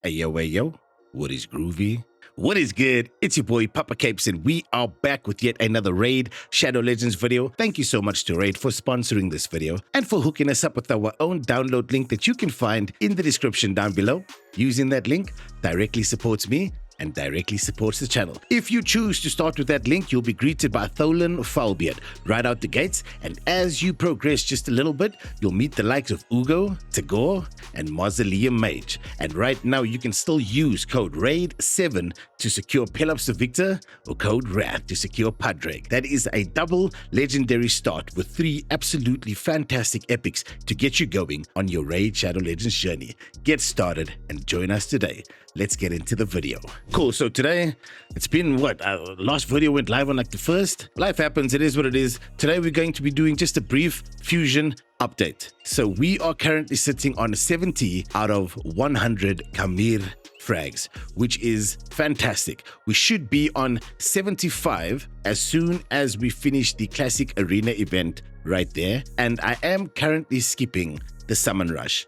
Hey yo, what is groovy? What is good? It's your boy Papa Capes, and we are back with yet another Raid Shadow Legends video. Thank you so much to Raid for sponsoring this video and for hooking us up with our own download link that you can find in the description down below. Using that link directly supports me and directly supports the channel. If you choose to start with that link, you'll be greeted by Tholan Foulbeard right out the gates, and as you progress just a little bit, you'll meet the likes of Ugo, Tagore, and Mausoleum Mage. And right now, you can still use code RAID7 to secure Pelops the Victor or code WRATH to secure Padraig. That is a double legendary start with 3 absolutely fantastic epics to get you going on your Raid Shadow Legends journey. Get started and join us today. Let's get into the video. Cool, so today, it's been what? Last video went live on like the 1st. Life happens, it is what it is. Today we're going to be doing just a brief fusion update. So we are currently sitting on 70 out of 100 Khamir frags, which is fantastic. We should be on 75 as soon as we finish the classic arena event right there. And I am currently skipping the summon rush.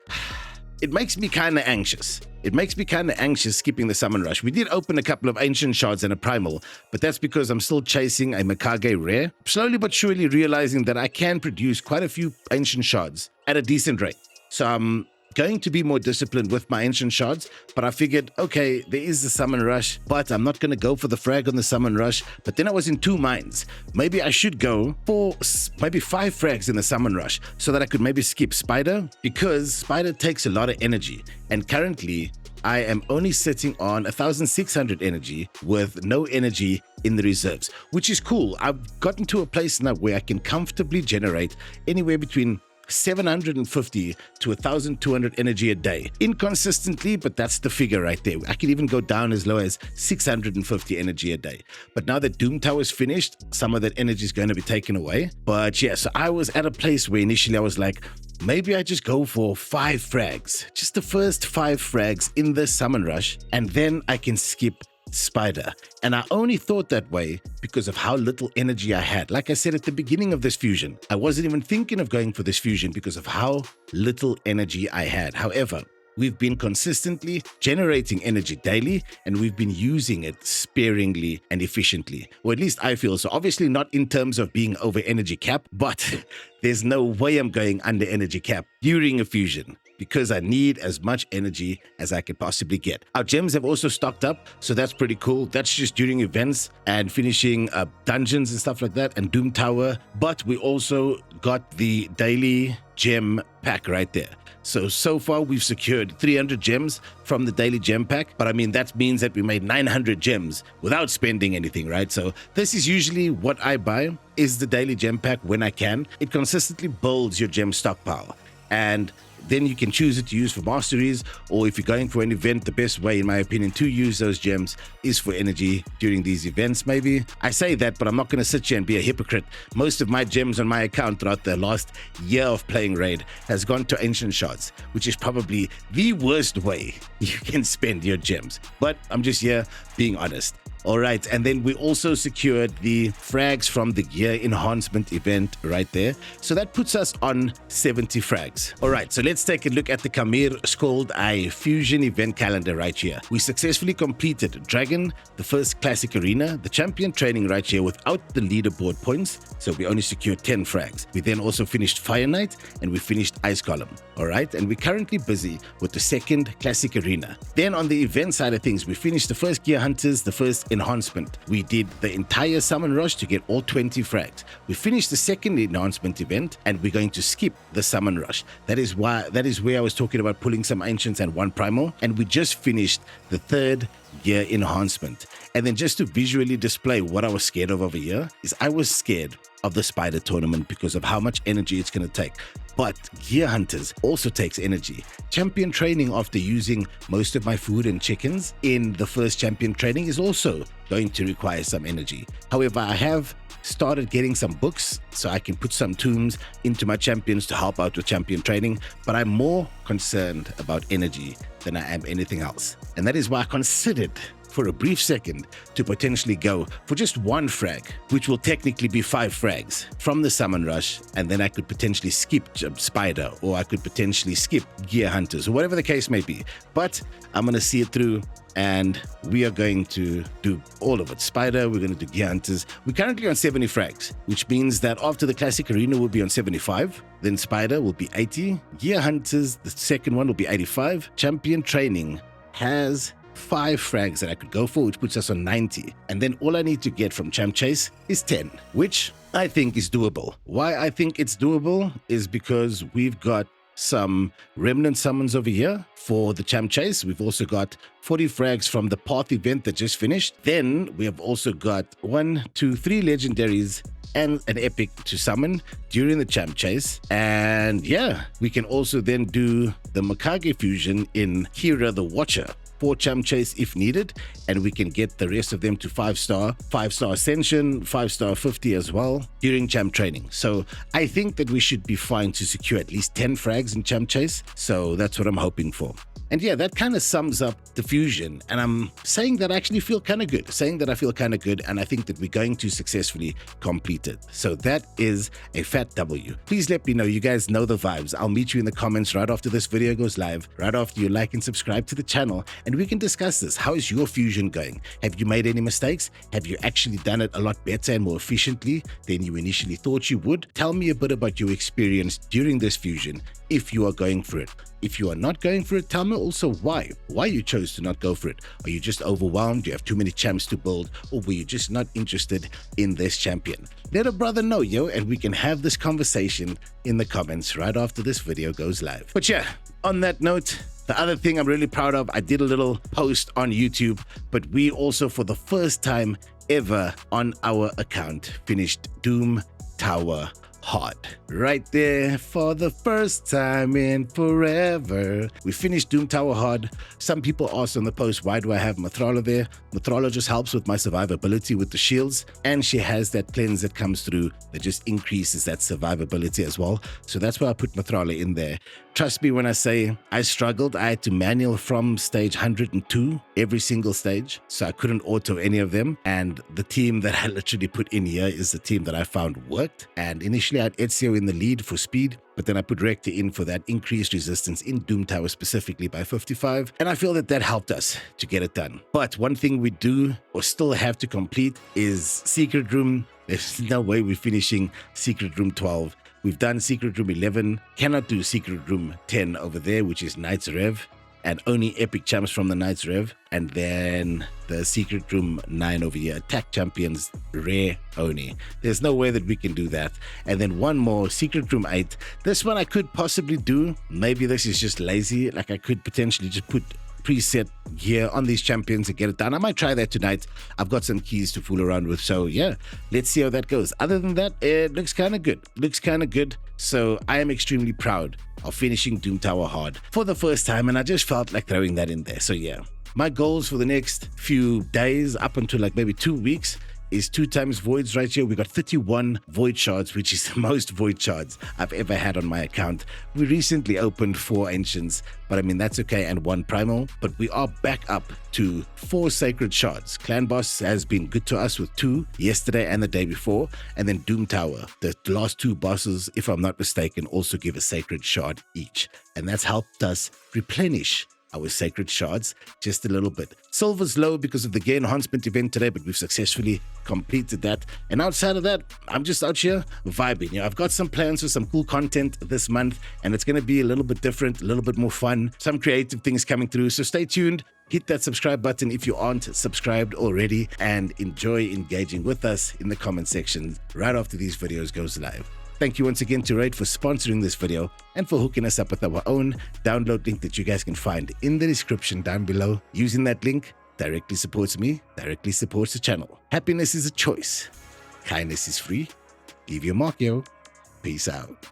It makes me kind of anxious. Skipping the summon rush. We did open a couple of Ancient Shards and a Primal, but that's because I'm still chasing a Mikage rare. Slowly but surely realizing that I can produce quite a few Ancient Shards at a decent rate. So I'm going to be more disciplined with my Ancient Shards, but I figured, okay, there is the summon rush, but I'm not going to go for the frag on the summon rush. But then I was in 2 minds. Maybe I should go for maybe 5 frags in the summon rush so that I could maybe skip Spider, because Spider takes a lot of energy. And currently, I am only sitting on 1,600 energy with no energy in the reserves, which is cool. I've gotten to a place now where I can comfortably generate anywhere between 750 to 1,200 energy a day. Inconsistently, but that's the figure right there. I can even go down as low as 650 energy a day. But now that Doom Tower is finished, some of that energy is going to be taken away. But yeah, so I was at a place where initially I was like, maybe I just go for 5 frags, just the first 5 frags in the summon rush, and then I can skip Spider. And I only thought that way because of how little energy I had. Like I said at the beginning of this fusion, I wasn't even thinking of going for this fusion because of how little energy I had. However, we've been consistently generating energy daily, and we've been using it sparingly and efficiently. Or at least I feel so. Obviously not in terms of being over energy cap, but there's no way I'm going under energy cap during a fusion, because I need as much energy as I could possibly get. Our gems have also stocked up, so that's pretty cool. That's just during events and finishing dungeons and stuff like that, and Doom Tower. But we also got the daily gem pack right there. So far we've secured 300 gems from the daily gem pack, but I mean, that means that we made 900 gems without spending anything, right? So this is usually what I buy, is the daily gem pack when I can. It consistently builds your gem stockpile, and then you can choose it to use for masteries, or if you're going for an event, the best way, in my opinion, to use those gems is for energy during these events, maybe. I say that, but I'm not going to sit here and be a hypocrite. Most of my gems on my account throughout the last year of playing Raid has gone to Ancient Shards, which is probably the worst way you can spend your gems. But I'm just here being honest. All right, and then we also secured the frags from the gear enhancement event right there. So that puts us on 70 frags. All right, so let's take a look at the Khamir Scald-eye Fusion event calendar right here. We successfully completed Dragon, the first classic arena, the champion training right here without the leaderboard points. So we only secured 10 frags. We then also finished Fire Knight, and we finished Ice Column. All right, and we're currently busy with the second classic arena. Then on the event side of things, we finished the first Gear Hunters, the first enhancement. We did the entire summon rush to get all 20 frags. We finished the second enhancement event, and we're going to skip the summon rush. That is where I was talking about pulling some ancients and 1 primal, and we just finished the 3rd gear enhancement. And then just to visually display what I was scared of over here, is I was scared of the Spider tournament because of how much energy it's going to take. But Gear Hunters also takes energy. Champion training, after using most of my food and chickens in the first champion training, is also going to require some energy. However, I have started getting some books so I can put some tombs into my champions to help out with champion training, but I'm more concerned about energy than I am anything else. And that is why I considered for a brief second to potentially go for just one frag, which will technically be 5 frags from the Summon Rush, and then I could potentially skip Spider, or I could potentially skip Gear Hunters, or whatever the case may be. But I'm going to see it through, and we are going to do all of it. Spider, we're going to do Gear Hunters. We're currently on 70 frags, which means that after the Classic Arena, we'll be on 75. Then Spider will be 80. Gear Hunters, the second one, will be 85. Champion Training has 5 frags that I could go for, which puts us on 90. And then all I need to get from Champ Chase is 10, which I think is doable. Why I think it's doable is because we've got some remnant summons over here for the Champ Chase. We've also got 40 frags from the Path event that just finished. Then we have also got 1, 2, 3 legendaries and an epic to summon during the Champ Chase. And yeah, we can also then do the Mikage fusion in Kira the Watcher for Champ Chase if needed, and we can get the rest of them to 5-star, 5-star Ascension, 5-star 50 as well during Champ Training. So I think that we should be fine to secure at least 10 frags in Champ Chase, so that's what I'm hoping for. And yeah, that kind of sums up the fusion, and I'm saying that I actually feel kind of good, and I think that we're going to successfully complete it. So that is a fat W. Please let me know. You guys know the vibes. I'll meet you in the comments right after this video goes live, right after you like and subscribe to the channel, and we can discuss this. How is your fusion going? Have you made any mistakes? Have you actually done it a lot better and more efficiently than you initially thought you would? Tell me a bit about your experience during this fusion if you are going for it. If you are not going for it, tell me also why you chose to not go for it. Are you just overwhelmed? Do you have too many champs to build? Or were you just not interested in this champion? Let a brother know, yo, and we can have this conversation in the comments right after this video goes live. But yeah, on that note, the other thing I'm really proud of, I did a little post on YouTube, but we also, for the first time ever on our account, finished Doom Tower Hard. Right there, for the first time in forever, we finished Doom Tower Hard. Some people asked on the post, why do I have Mathrala there? Mathrala just helps with my survivability with the shields, and she has that cleanse that comes through that just increases that survivability as well. So that's why I put Mathrala in there. Trust me when I say I struggled. I had to manual from stage 102 every single stage, so I couldn't auto any of them. And the team that I literally put in here is the team that I found worked. And initially I had Ezio in the lead for speed, but then I put Rector in for that increased resistance in Doom Tower specifically by 55, and I feel that that helped us to get it done. But one thing we do or still have to complete is Secret Room. There's no way we're finishing Secret Room 12. We've done Secret Room 11, cannot do Secret Room 10 over there, which is Knights Rev, and only epic champs from the Knights Rev. And then the Secret Room 9 over here, attack champions, rare only. There's no way that we can do that. And then one more, Secret Room 8. This one I could possibly do. Maybe this is just lazy. Like I could potentially just put preset gear on these champions and get it done. I might try that tonight. I've got some keys to fool around with, so yeah, let's see how that goes. Other than that, it looks kind of good. So I am extremely proud of finishing Doom Tower Hard for the first time, and I just felt like throwing that in there. So yeah, my goals for the next few days up until like maybe 2 weeks is 2 times voids right here. We got 31 void shards, which is the most void shards I've ever had on my account. We recently opened 4 ancients, but I mean, that's okay, and 1 primal, but we are back up to 4 sacred shards. Clan Boss has been good to us with 2 yesterday and the day before, and then Doom Tower, the last 2 bosses, if I'm not mistaken, also give a sacred shard each, and that's helped us replenish our sacred shards just a little bit. Silver's low because of the gear enhancement event today, but we've successfully completed that. And outside of that, I'm just out here vibing. You know, I've got some plans for some cool content this month, and it's going to be a little bit different, a little bit more fun, some creative things coming through. So stay tuned. Hit that subscribe button if you aren't subscribed already, and enjoy engaging with us in the comment section right after these videos goes live. Thank you once again to Raid for sponsoring this video and for hooking us up with our own download link that you guys can find in the description down below. Using that link directly supports me, directly supports the channel. Happiness is a choice. Kindness is free. Leave your mark, yo. Peace out.